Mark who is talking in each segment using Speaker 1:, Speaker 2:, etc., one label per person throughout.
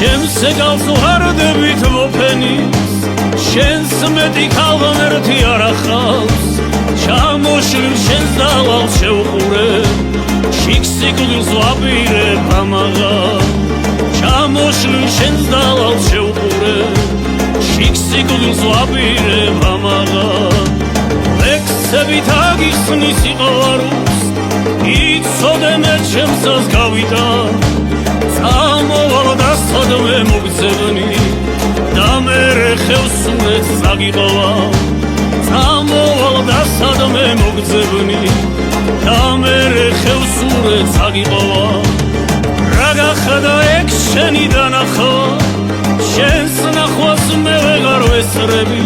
Speaker 1: ჩემს ეგალს ვარდებით მოფენის შენს მეტი ქალღმერთი არ ახავს ჩამოშლილ შენს დავალს შევყურე შიქსიკვილს ვაპირებ ამაღა ჩამოშლილ შენს დავალს შევყურე შიქსიკვილს ვაპირებ ამაღა ლექსებით აგიხსნის სიყვარულს იცოდე მე ჩემსას გავიდა წამოვალ და სადმე მოგძებნი და მერე ხევსურეთ საგიყოვა წამოვალ და სადმე მოგძებნი და მერე ხევსურეთ საგიყოვა რა გახდა ეგ შენი დანახვა შენს ნახვას მე ვეღარ ვესწრები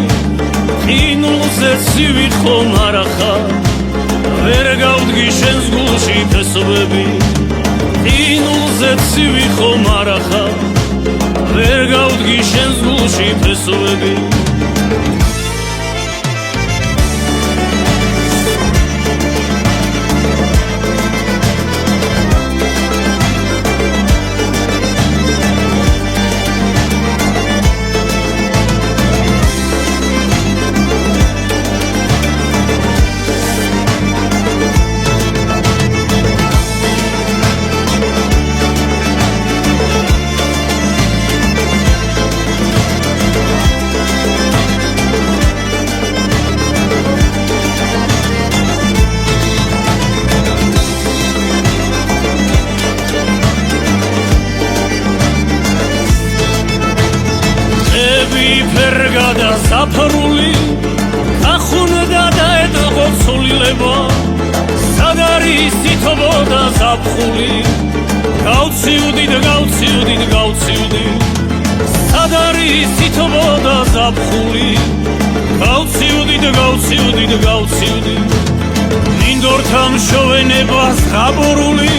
Speaker 1: ყინულზე ცივი ხომ არ ახარ ვერ გავდგი შენს გულში ფესვები ყინულზე ცივი ხომ არ ახარ ვერ გავდგი შენს გულში ფესვები ფერგადა საფრული ახუნდა და ედღო ცოლილება სად არის თითო და ზაფხული გავცივდი სად არის თითო და ზაფხული გავცივდი მინდორთა მშოვენებას გაბორული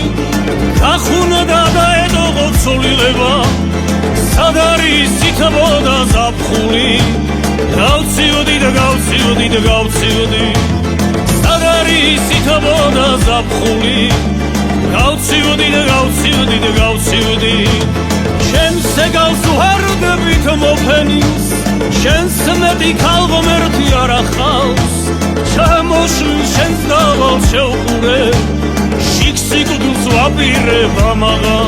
Speaker 1: ახუნდა და ედღო ცოლილება სად არის თითო და ზაფხული გავცივდი სად არის თითო და ზაფხული გავცივდი შენს ეგალს ვარდებით მოფენის შენს მეტი ქალღმერთი არ ახავს ჩამოშლილ შენს დავალს შევყურე შიქსიკვილს ვაპირებ ამაღა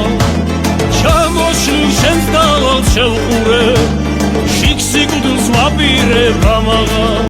Speaker 1: ჩამოშლილ შენს დავალს შევყურე შიქსიკვილს ვაპირებ ამაღა